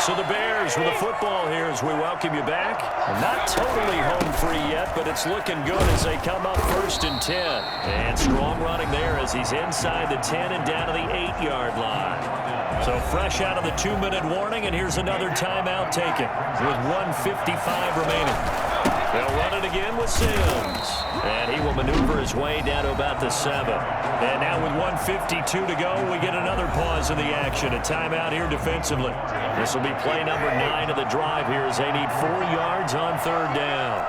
So the Bears with the football here as we welcome you back. Not totally home free yet, but it's looking good as they come up 1st and 10. And strong running there as he's inside the 10 and down to the 8-yard line. So fresh out of the 2-minute warning, and here's another timeout taken with 1:55 remaining. They'll run it again with Sims. And he will maneuver his way down to about the 7. And now with 1:52 to go, we get another pause in the action. A timeout here defensively. This will be play number 9 of the drive here as they need 4 yards on 3rd down.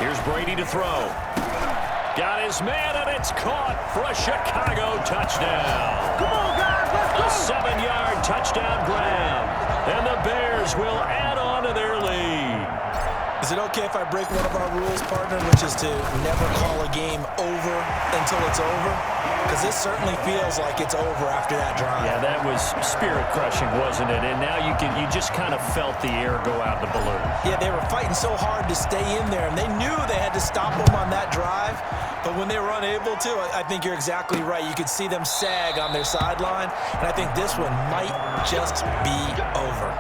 Here's Brady to throw. Got his man, and it's caught for a Chicago touchdown. Come on, guys, let's go. A 7-yard touchdown grab. And the Bears will add on to their lead. Is it okay if I break one of our rules, partner, which is to never call a game over until it's over? Because this certainly feels like it's over after that drive. Yeah, that was spirit-crushing, wasn't it? And now you just kind of felt the air go out the balloon. Yeah, they were fighting so hard to stay in there, and they knew they had to stop them on that drive. But when they were unable to, I think you're exactly right. You could see them sag on their sideline, and I think this one might just be over.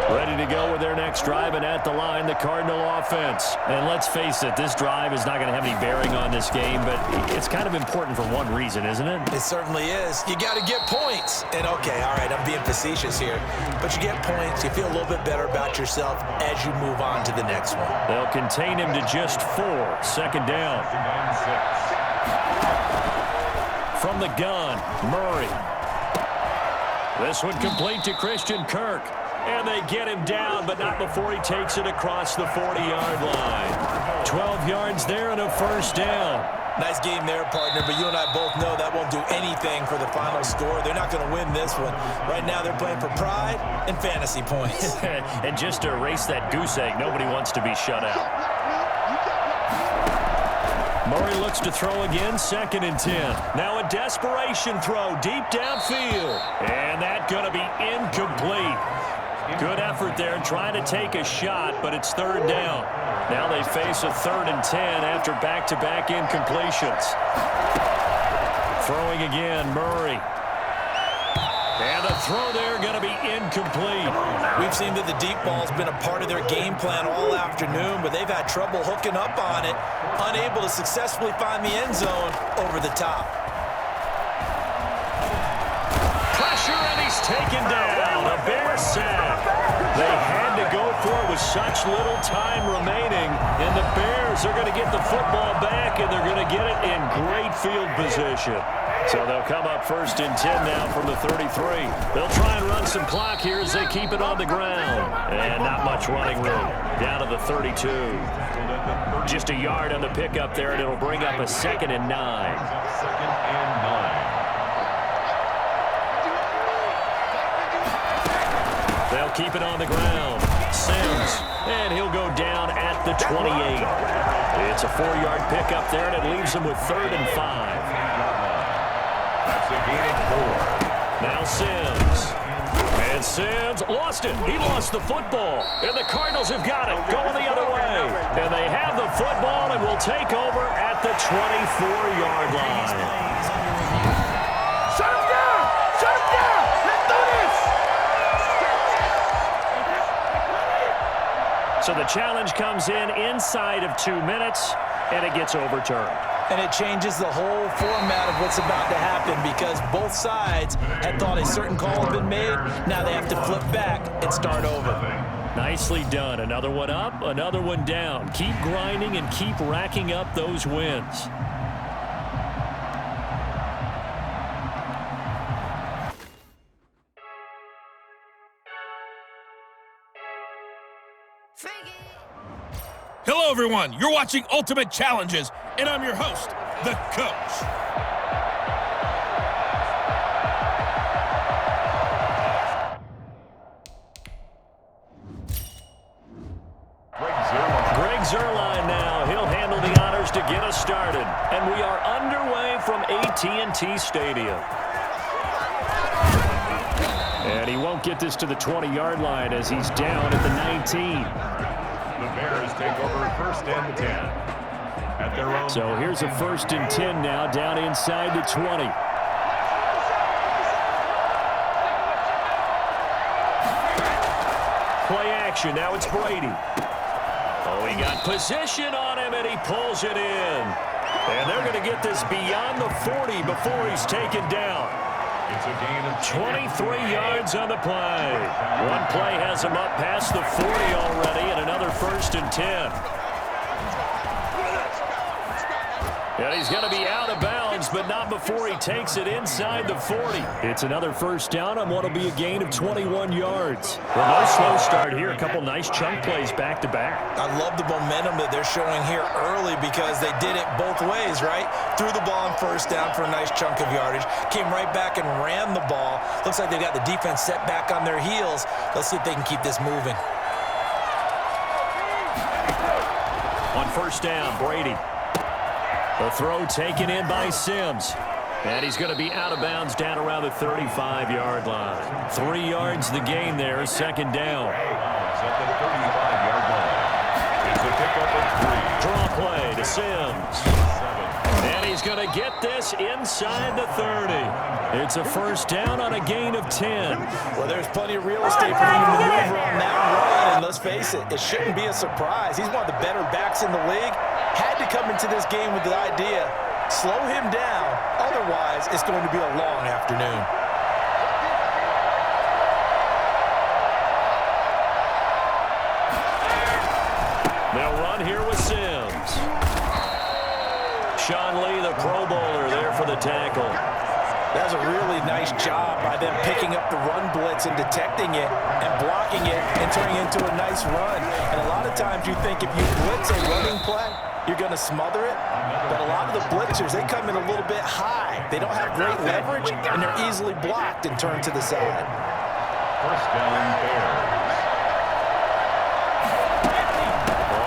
Ready to go with their next drive, and at the line, the Cardinal offense. And let's face it, this drive is not going to have any bearing on this game, but it's kind of important for one reason, isn't it? It certainly is. You got to get points. And, okay, all right, I'm being facetious here. But you get points, you feel a little bit better about yourself as you move on to the next one. They'll contain him to just 4. 2nd down. From the gun, Murray. This one complete to Christian Kirk. And they get him down, but not before he takes it across the 40-yard line. 12 yards there and a 1st down. Nice game there, partner, but you and I both know that won't do anything for the final score. They're not going to win this one. Right now they're playing for pride and fantasy points. And just to erase that goose egg, nobody wants to be shut out. Murray looks to throw again, 2nd and 10. Now a desperation throw deep downfield. And that's going to be incomplete. Good effort there, trying to take a shot, but it's 3rd down. Now they face a 3rd and 10 after back-to-back incompletions. Throwing again, Murray. And the throw there going to be incomplete. We've seen that the deep ball's been a part of their game plan all afternoon, but they've had trouble hooking up on it, unable to successfully find the end zone over the top. Pressure, and he's taken down. A Bear sack. They had to go for it with such little time remaining, and the Bears are going to get the football back, and they're going to get it in great field position. So they'll come up 1st and 10 now from the 33. They'll try and run some clock here as they keep it on the ground. And not much running room. Down to the 32. Just a yard on the pickup there, and it'll bring up a 2nd and 9. 2nd and 9. They'll keep it on the ground. Sims, and he'll go down at the 28. It's a 4-yard pickup there, and it leaves them with 3rd and 5. That's a gain of 4. Now Sims. And Sims lost it. He lost the football. And the Cardinals have got it. Going the other way. And they have the football and will take over at the 24-yard line. Shut him down! Shut him down! Let's do this! So the challenge comes in inside of 2 minutes, and it gets overturned. And it changes the whole format of what's about to happen because both sides had thought a certain call had been made. Now they have to flip back and start over. Nicely done. Another one up, another one down. Keep grinding and keep racking up those wins. Hello, everyone. You're watching Ultimate Challenges, and I'm your host, the Coach. Greg Zuerlein now. He'll handle the honors to get us started. And we are underway from AT&T Stadium. And he won't get this to the 20-yard line as he's down at the 19. The Bears take over 1st and 10. at their own. So here's a 1st and 10 now, down inside the 20. Play action. Now it's Brady. Oh, he got position on him, and he pulls it in. And they're going to get this beyond the 40 before he's taken down. It's a gain of 23 yards on the play. One play has him up past the 40 already, and another 1st and 10. And he's going to be out of bounds, but not before he takes it inside the 40. It's another 1st down on what will be a gain of 21 yards. Well, no slow start here. A couple nice chunk plays back-to-back. I love the momentum that they're showing here early because they did it both ways, right? Threw the ball on 1st down for a nice chunk of yardage. Came right back and ran the ball. Looks like they got the defense set back on their heels. Let's see if they can keep this moving. On 1st down, Brady. The throw taken in by Sims. And he's going to be out of bounds down around the 35-yard line. 3 yards the gain there, 2nd down. at the 35-yard line. It's a pickup of 3. Draw play to Sims. And he's going to get this inside the 30. It's a 1st down on a gain of 10. Well, there's plenty of real estate for him to maneuver on that run. And let's face it, it shouldn't be a surprise. He's one of the better backs in the league. Had to come into this game with the idea, slow him down. Otherwise, it's going to be a long afternoon. They'll run here with Sims. Sean Lee, the Pro Bowler, there for the tackle. That was a really nice job by them picking up the run blitz and detecting it and blocking it and turning it into a nice run. And a lot of times you think if you blitz a running play, you're going to smother it. But a lot of the blitzers, they come in a little bit high. They don't have great leverage, and they're easily blocked and turned to the side. 1st down, Bears.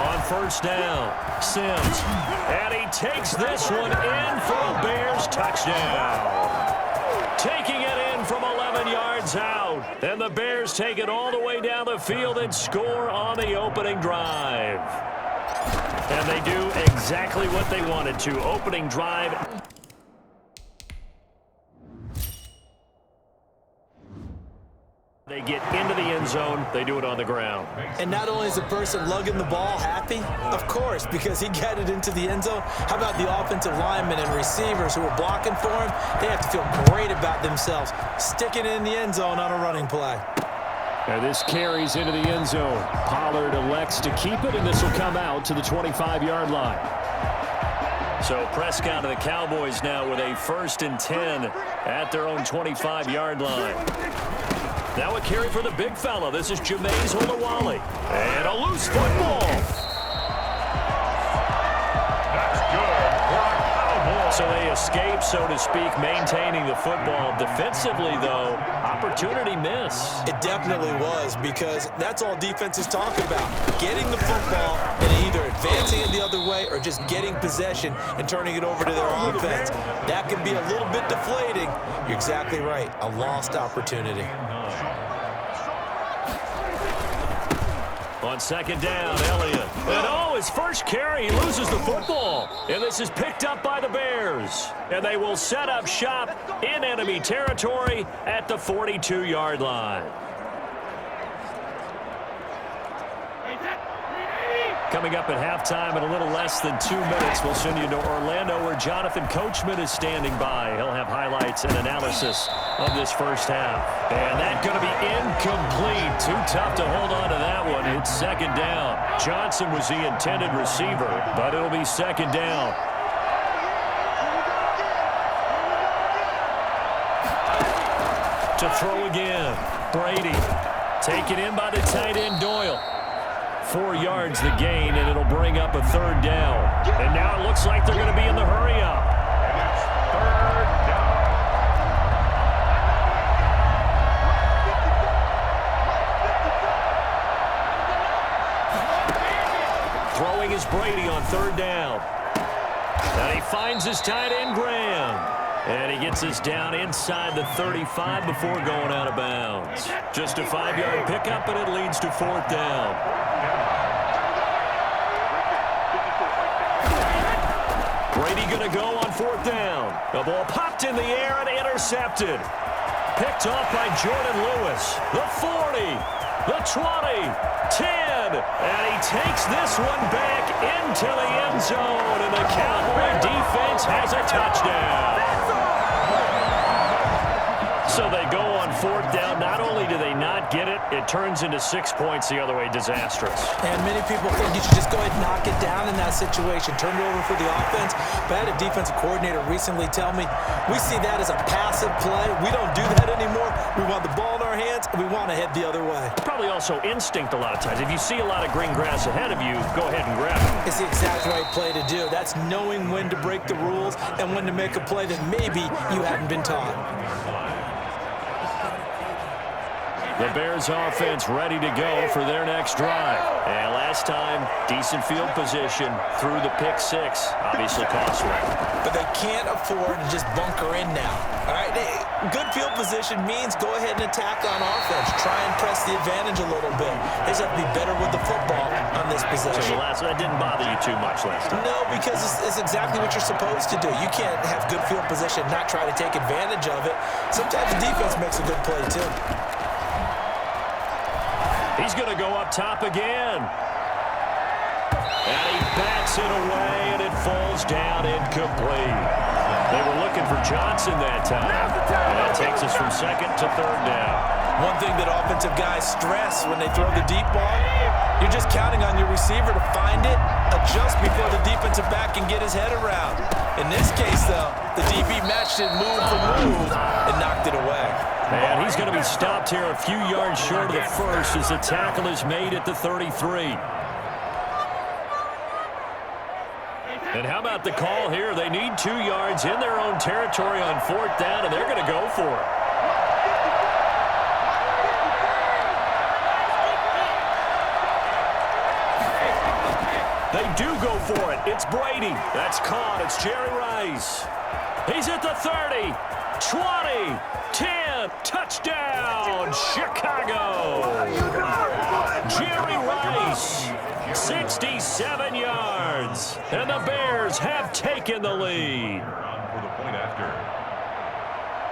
On 1st down, Sims. And he takes this one in for a Bears touchdown. Taking it in from 11 yards out. And the Bears take it all the way down the field and score on the opening drive. And they do exactly what they wanted to. Opening drive. They get into the end zone. They do it on the ground. And not only is the person lugging the ball happy, of course, because he got it into the end zone. How about the offensive linemen and receivers who are blocking for him? They have to feel great about themselves, sticking it in the end zone on a running play. And this carries into the end zone. Pollard elects to keep it, and this will come out to the 25-yard line. So Prescott and the Cowboys now with a 1st and 10 at their own 25-yard line. Now a carry for the big fella. This is Jameis Olawale. And a loose football. That's good for a Cowboy. So they escape, so to speak, maintaining the football. Defensively, though, opportunity miss. It definitely was, because that's all defenses talk about. Getting the football and either advancing it the other way or just getting possession and turning it over to their offense. That can be a little bit deflating. You're exactly right. A lost opportunity. On 2nd down, Elliott. And oh, his first carry, he loses the football. And this is picked up by the Bears. And they will set up shop in enemy territory at the 42-yard line. Coming up at halftime in a little less than 2 minutes, we'll send you to Orlando where Jonathan Coachman is standing by. He'll have highlights and analysis of this first half. And that's going to be incomplete. Too tough to hold on to that one. It's 2nd down. Johnson was the intended receiver, but it'll be 2nd down. To throw again, Brady. Taken in by the tight end, Doyle. 4 yards the gain, and it'll bring up a 3rd down. And now it looks like they're going to be in the hurry-up. And it's 3rd down. Throwing is Brady on 3rd down. And he finds his tight end, Graham. And he gets us down inside the 35 before going out of bounds. Just a 5-yard pickup, and it leads to 4th down. Brady going to go on 4th down. The ball popped in the air and intercepted. Picked off by Jordan Lewis. The 40, the 20, 10. And he takes this one back into the end zone. And the Cowboy defense has a touchdown. So they go on 4th down. Not only do they not get it, it turns into 6 points the other way. Disastrous. And many people think you should just go ahead and knock it down in that situation. Turn it over for the offense. But I had a defensive coordinator recently tell me, we see that as a passive play. We don't do that anymore. We want the ball in our hands, and we want to head the other way. Probably also instinct a lot of times. If you see a lot of green grass ahead of you, go ahead and grab it. It's the exact right play to do. That's knowing when to break the rules and when to make a play that maybe you hadn't been taught. The Bears offense ready to go for their next drive. And last time, decent field position through the pick 6. Obviously costly. But they can't afford to just bunker in now. All right, good field position means go ahead and attack on offense. Try and press the advantage a little bit. They just have to be better with the football on this possession. So that didn't bother you too much last time? No, because it's exactly what you're supposed to do. You can't have good field position and not try to take advantage of it. Sometimes the defense makes a good play, too. He's going to go up top again. And he bats it away, and it falls down incomplete. They were looking for Johnson that time. And that takes us from 2nd to 3rd down. One thing that offensive guys stress when they throw the deep ball, you're just counting on your receiver to find it, adjust before the defensive back can get his head around. In this case, though, the DB matched it move for move and knocked it away. And he's going to be stopped here a few yards short of the first as the tackle is made at the 33. And how about the call here? They need 2 yards in their own territory on 4th down, and they're going to go for it. They do go for it. It's Brady. That's caught. It's Jerry Rice. He's at the 30, 20, 10, touchdown, Chicago. Jerry Rice, 67 yards, and the Bears have taken the lead.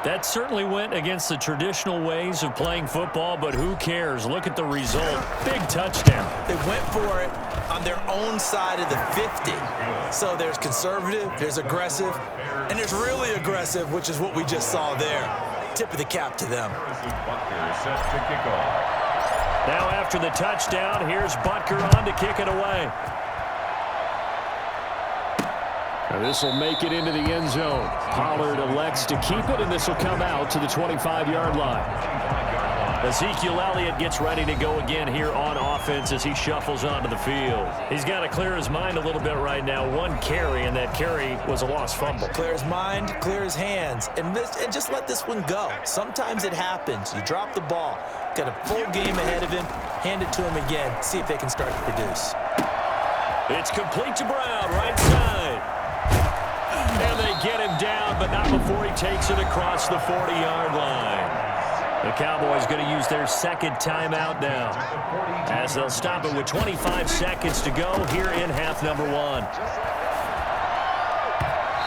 That certainly went against the traditional ways of playing football, but who cares? Look at the result. Big touchdown. They went for it on their own side of the 50. So there's conservative, there's aggressive, and there's really aggressive, which is what we just saw there. Tip of the cap to them. Now after the touchdown, here's Butker on to kick it away. This will make it into the end zone. Pollard elects to keep it, and this will come out to the 25-yard line. Ezekiel Elliott gets ready to go again here on offense as he shuffles onto the field. He's got to clear his mind a little bit right now. 1 carry, and that carry was a lost fumble. Clear his mind, clear his hands, and just let this one go. Sometimes it happens. You drop the ball. Got a full game ahead of him. Hand it to him again. See if they can start to produce. It's complete to Brown, right side. And they get him down, but not before he takes it across the 40-yard line. The Cowboys going to use their 2nd timeout now, as they'll stop it with 25 seconds to go here in half number 1.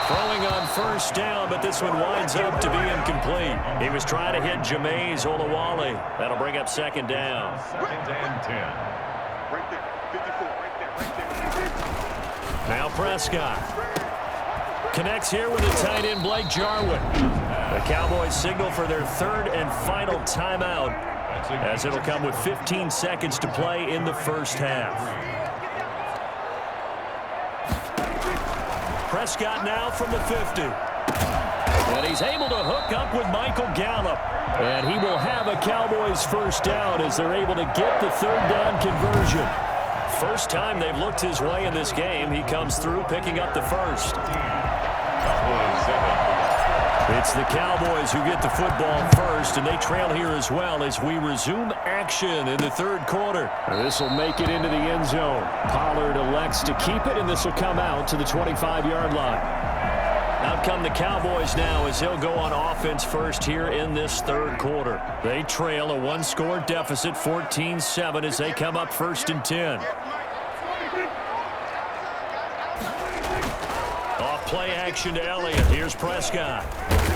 Throwing on 1st down, but this one winds up to be incomplete. He was trying to hit Jameis Olawale. That'll bring up 2nd down. 2nd and 10. Right there, 54, right there. Now Prescott connects here with the tight end Blake Jarwin. The Cowboys signal for their 3rd and final timeout, as it'll come with 15 seconds to play in the first half. Prescott now from the 50. And he's able to hook up with Michael Gallup. And he will have a Cowboys 1st down as they're able to get the 3rd down conversion. First time they've looked his way in this game. He comes through picking up the 1st. It's the Cowboys who get the football first, and they trail here as well as we resume action in the 3rd quarter. This will make it into the end zone. Pollard elects to keep it, and this will come out to the 25-yard line. Out come the Cowboys now as he'll go on offense first here in this 3rd quarter. They trail a 1-score deficit, 14-7, as they come up 1st and 10. play action to Elliott. Here's Prescott.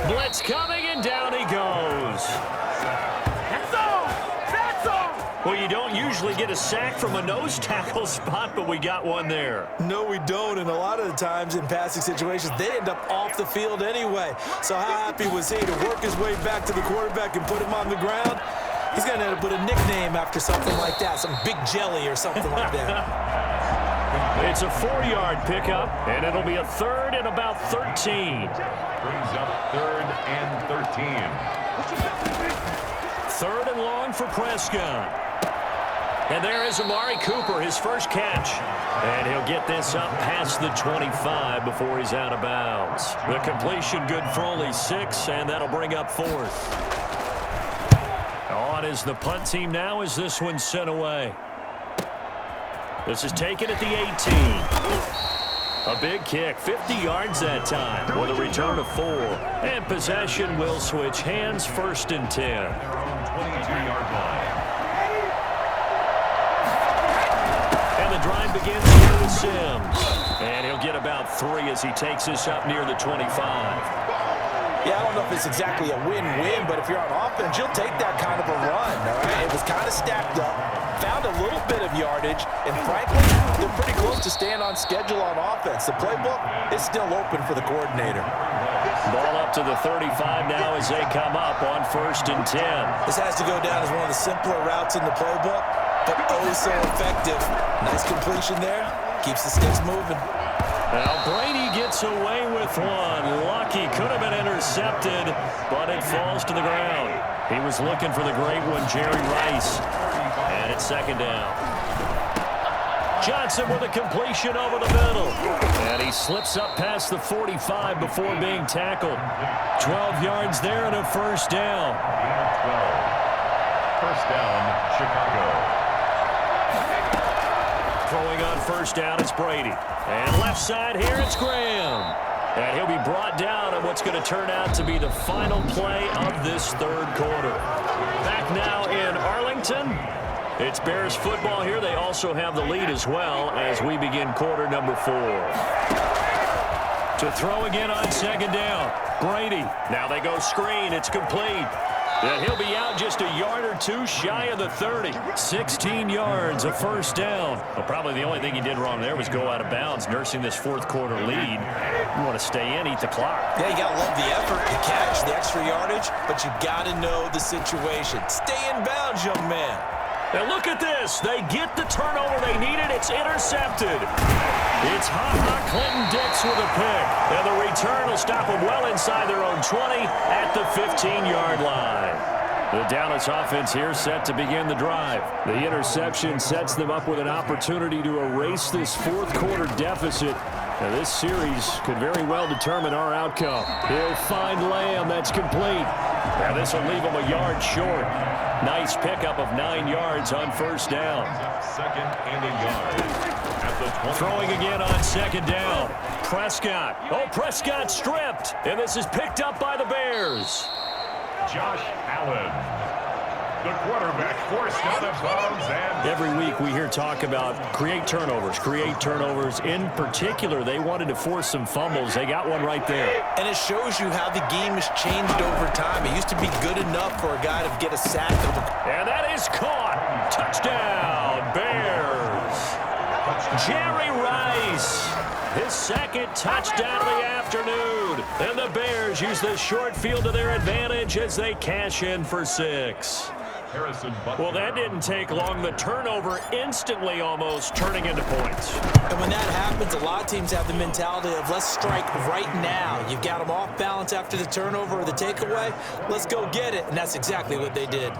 Blitz coming, and down he goes. That's all! That's all! Well, you don't usually get a sack from a nose tackle spot, but we got one there. No, we don't, and a lot of the times in passing situations, they end up off the field anyway. So how happy was he to work his way back to the quarterback and put him on the ground? He's going to end up with a nickname after something like that, some Big Jelly or something like that. It's a 4-yard pickup, and it'll be a third and about 13. Brings up 3rd and 13. Third and long for Prescott. And there is Amari Cooper, his first catch. And he'll get this up past the 25 before he's out of bounds. The completion good for only 6, and that'll bring up 4th. On is the punt team now as this one's sent away. This is taken at the 18. A big kick, 50 yards that time with a return of 4. And possession will switch hands, 1st and 10. Their own 22-yard line. And the drive begins here with Sims. And he'll get about 3 as he takes this up near the 25. Yeah, I don't know if it's exactly a win-win, but if you're on offense, you'll take that kind of a run, all right? It was kind of stacked up, found a little bit of yardage, and frankly, they're pretty close to staying on schedule on offense. The playbook is still open for the coordinator. Ball up to the 35 now as they come up on 1st and 10. This has to go down as one of the simpler routes in the playbook, but oh so effective. Nice completion there. Keeps the sticks moving. Now Brady gets away with one. Lucky, could have been intercepted, but it falls to the ground. He was looking for the great one, Jerry Rice. And it's 2nd down. Johnson with a completion over the middle. And he slips up past the 45 before being tackled. 12 yards there and a 1st down. 12. 1st down, Chicago. Throwing on 1st down, it's Brady. And left side here, it's Graham. And he'll be brought down on what's going to turn out to be the final play of this 3rd quarter. Back now in Arlington. It's Bears football here. They also have the lead as well as we begin quarter number 4. To throw again on 2nd down. Brady. Now they go screen. It's complete. And he'll be out just a yard or 2 shy of the 30. 16 yards, a 1st down. Well, probably the only thing he did wrong there was go out of bounds, nursing this 4th quarter lead. You want to stay in, eat the clock. Yeah, you got to love the effort, the catch, the extra yardage, but you got to know the situation. Stay in bounds, young man. And look at this. They get the turnover they needed. It's intercepted. It's Ha-Ha Clinton-Dix with a pick. And the return will stop them well inside their own 20 at the 15-yard line. The Dallas offense here set to begin the drive. The interception sets them up with an opportunity to erase this 4th quarter deficit. Now, this series could very well determine our outcome. He'll find Lamb. That's complete. Now, this will leave him a yard short. Nice pickup of 9 yards on 1st down. 2nd and a yard. At the 20. Throwing again on 2nd down. Prescott. Oh, Prescott stripped. And this is picked up by the Bears. Josh Allen. The quarterback forced out of bounds. And every week we hear talk about create turnovers. In particular, they wanted to force some fumbles. They got one right there. And it shows you how the game has changed over time. It used to be good enough for a guy to get a sack. And that is caught. Touchdown, Bears. Jerry Rice. His 2nd touchdown of the afternoon. And the Bears use the short field to their advantage as they cash in for 6. Well, that didn't take long. The turnover instantly almost turning into points. And when that happens, a lot of teams have the mentality of let's strike right now. You've got them off balance after the turnover or the takeaway. Let's go get it. And that's exactly what they did.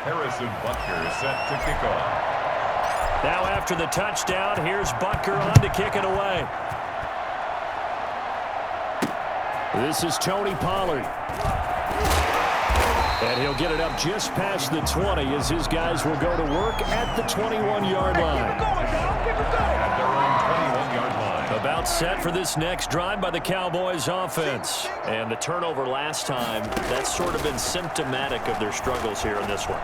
Harrison Butker set to kick off. Now after the touchdown, here's Butker on to kick it away. This is Tony Pollard. And he'll get it up just past the 20 as his guys will go to work at the 21-yard line. At their own 21-yard line. About set for this next drive by the Cowboys offense. And the turnover last time, that's sort of been symptomatic of their struggles here in this one.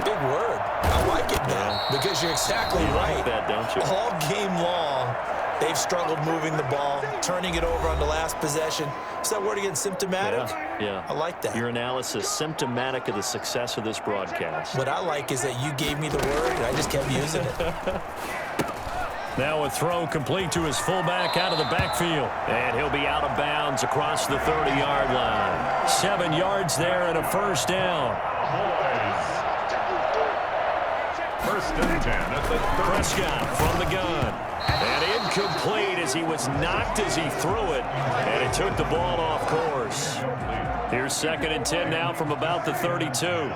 Big word. I like it now because you're exactly right. Like that, don't you? All game long, They've struggled moving the ball, turning it over on the last possession. Is that word again, symptomatic? Yeah. I like that. Your analysis, symptomatic of the success of this broadcast. What I like is that you gave me the word, and I just kept using it. Now a throw complete to his fullback out of the backfield. And he'll be out of bounds across the 30-yard line. 7 yards there and a first down. Boys. First and 10 at the 30. Prescott from the gun. And incomplete as he was knocked as he threw it. And it took the ball off course. Here's 2nd and 10 now from about the 32.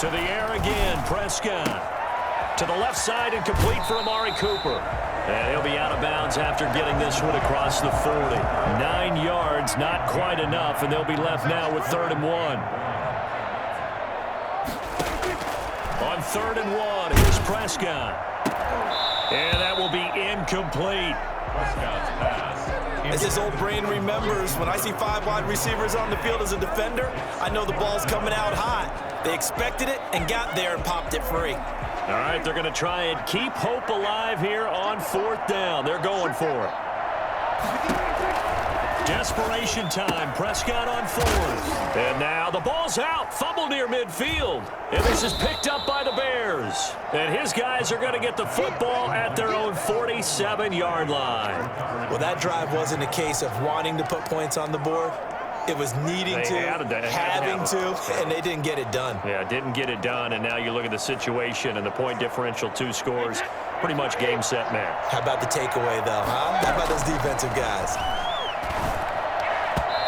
To the air again, Prescott. To the left side and complete for Amari Cooper. And he'll be out of bounds after getting this one across the 40. 9 yards, not quite enough, and they'll be left now with 3rd and 1. On 3rd and 1, here's Prescott. And that will be incomplete. Prescott's pass. As his old brain remembers, when I see 5 wide receivers on the field as a defender, I know the ball's coming out hot. They expected it and got there and popped it free. All right, they're going to try and keep hope alive here on 4th down. They're going for it. Desperation time. Prescott on 4th. And now the ball's out. Fumble near midfield. And this is picked up by the Bears. And his guys are going to get the football at their own 47-yard line. Well, that drive wasn't a case of wanting to put points on the board. It was needing having to, and they didn't get it done. Yeah, didn't get it done, and now you look at the situation and the point differential, 2 scores, pretty much game, set, match. How about the takeaway, though, huh? How about those defensive guys?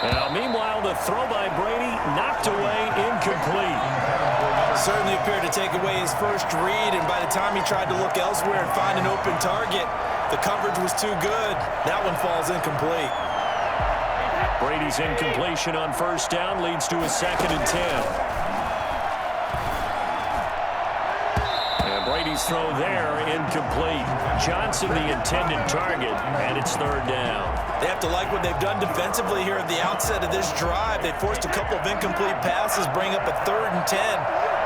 Now, meanwhile, the throw by Brady knocked away, incomplete. Certainly appeared to take away his first read, and by the time he tried to look elsewhere and find an open target, the coverage was too good. That one falls incomplete. Brady's incompletion on 1st down leads to a 2nd and 10. And Brady's throw there, incomplete. Johnson the intended target, and it's 3rd down. They have to like what they've done defensively here at the outset of this drive. They forced a couple of incomplete passes, bring up a 3rd and 10.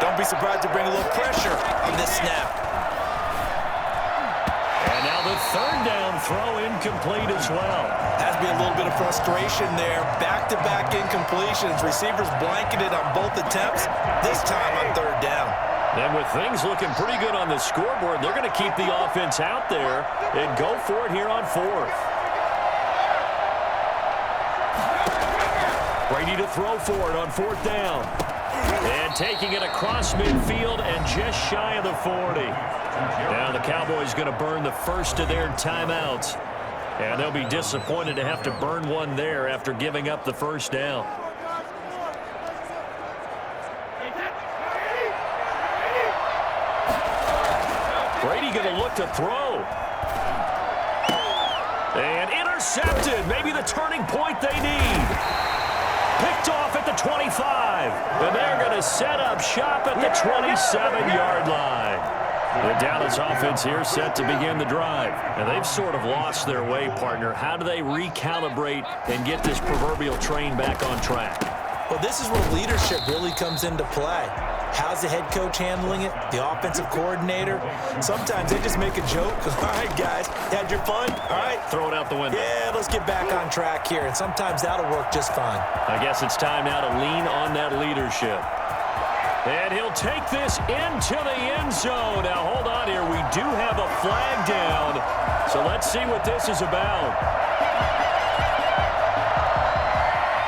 Don't be surprised to bring a little pressure on this snap. And now the 3rd down throw incomplete as well. Has to be a little bit of frustration there. Back-to-back incompletions. Receivers blanketed on both attempts, this time on 3rd down. And with things looking pretty good on the scoreboard, they're going to keep the offense out there and go for it here on 4th. Brady to throw for it on 4th down. And taking it across midfield and just shy of the 40. Now the Cowboys going to burn the first of their timeouts. And they'll be disappointed to have to burn one there after giving up the 1st down. Brady going to look to throw. And intercepted. Maybe the turning point they need. Picked off at the 25. And they're going to set up shop at the 27-yard line. The Dallas offense here set to begin the drive. And they've sort of lost their way, partner. How do they recalibrate and get this proverbial train back on track? Well, this is where leadership really comes into play. How's the head coach handling it? The offensive coordinator? Sometimes they just make a joke. All right, guys, you had your fun? All right. Throw it out the window. Yeah, let's get back on track here. And sometimes that'll work just fine. I guess it's time now to lean on that leadership. And he'll take this into the end zone. Now, hold on here. We do have a flag down. So let's see what this is about.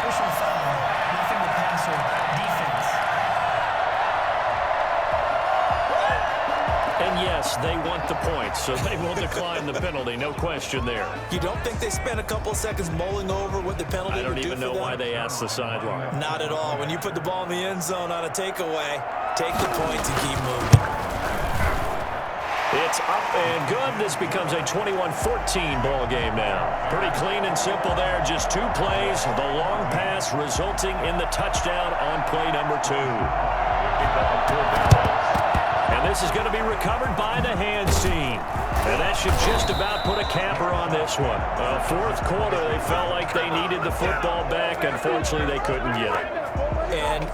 Personal foul, nothing to pass or defense. And yes, they want the points, so they will decline the penalty. No question there. You don't think they spent a couple of seconds mulling over what the penalty would do for them? I don't even know why they asked the sideline. Not at all. When you put the ball in the end zone on a takeaway, take the points and keep moving. It's up and good. This becomes a 21-14 ball game now. Pretty clean and simple there. Just 2 plays. The long pass resulting in the touchdown on play number 2. And this is going to be recovered by the hands team. And that should just about put a capper on this one. 4th quarter, they felt like they needed the football back. Unfortunately, they couldn't get it. And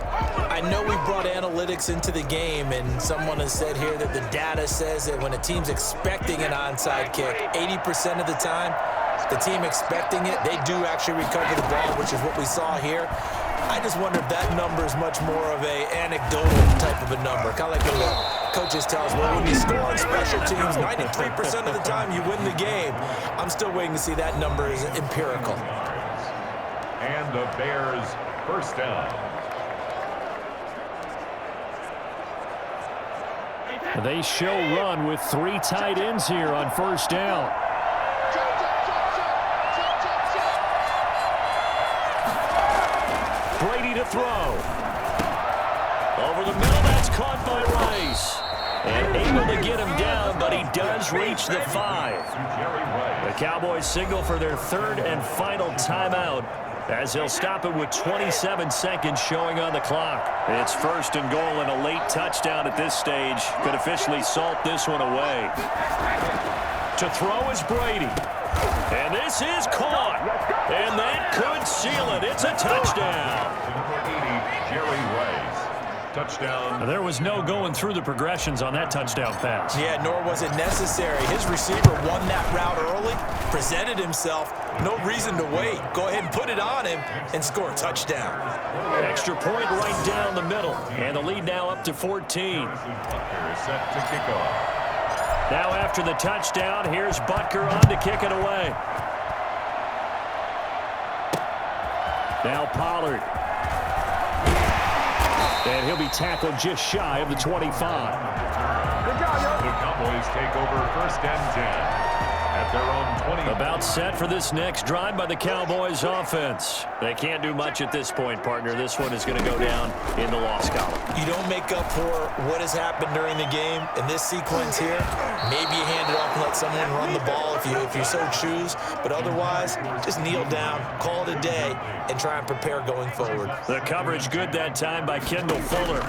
I know we brought analytics into the game, and someone has said here that the data says that when a team's expecting an onside kick, 80% of the time, the team expecting it, they do actually recover the ball, which is what we saw here. I just wonder if that number is much more of a anecdotal type of a number. Kind of like when the coaches tell us, well, when you score on special teams, 93% of the time you win the game. I'm still waiting to see that number is empirical. And the Bears first down. They show run with 3 tight ends here on first down. Brady to throw. Over the middle, that's caught by Rice. And able to get him down, but he does reach the 5. The Cowboys signal for their 3rd and final timeout, as he'll stop it with 27 seconds showing on the clock. It's 1st and goal, and a late touchdown at this stage could officially salt this one away. To throw is Brady. And this is caught. And that could seal it. It's a touchdown. Jerry Rice. Touchdown. There was no going through the progressions on that touchdown pass. Yeah, nor was it necessary. His receiver won that route early, presented himself. No reason to wait. Go ahead and put it on him and score a touchdown. Extra point right down the middle. And the lead now up to 14. Set to kick off. Now after the touchdown, here's Butker on to kick it away. Now Pollard. And he'll be tackled just shy of the 25. The Cowboys take over 1st and 10 at their own 20. About set for this next drive by the Cowboys offense. They can't do much at this point, partner. This one is going to go down in the loss column. You don't make up for what has happened during the game in this sequence here. Maybe you hand it off and let someone run the ball if you so choose. But otherwise, just kneel down, call it a day, and try and prepare going forward. The coverage good that time by Kendall Fuller.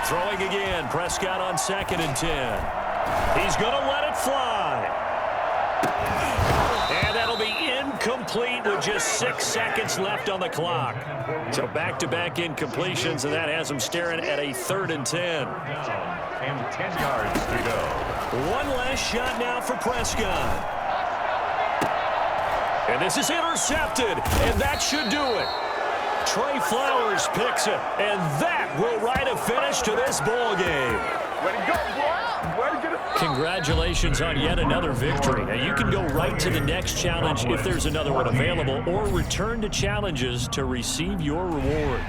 Throwing again. Prescott on 2nd and 10. He's going to let it fly. And that'll be incomplete with just 6 seconds left on the clock. So back-to-back incompletions, and that has him staring at a 3rd and 10. And 10 yards to go. One last shot now for Prescott. And this is intercepted, and that should do it. Trey Flowers picks it, and that will write a finish to this ball game. Way to go, boy. Way to get it. Congratulations on yet another victory. Now, you can go right to the next challenge if there's another one available, or return to challenges to receive your reward.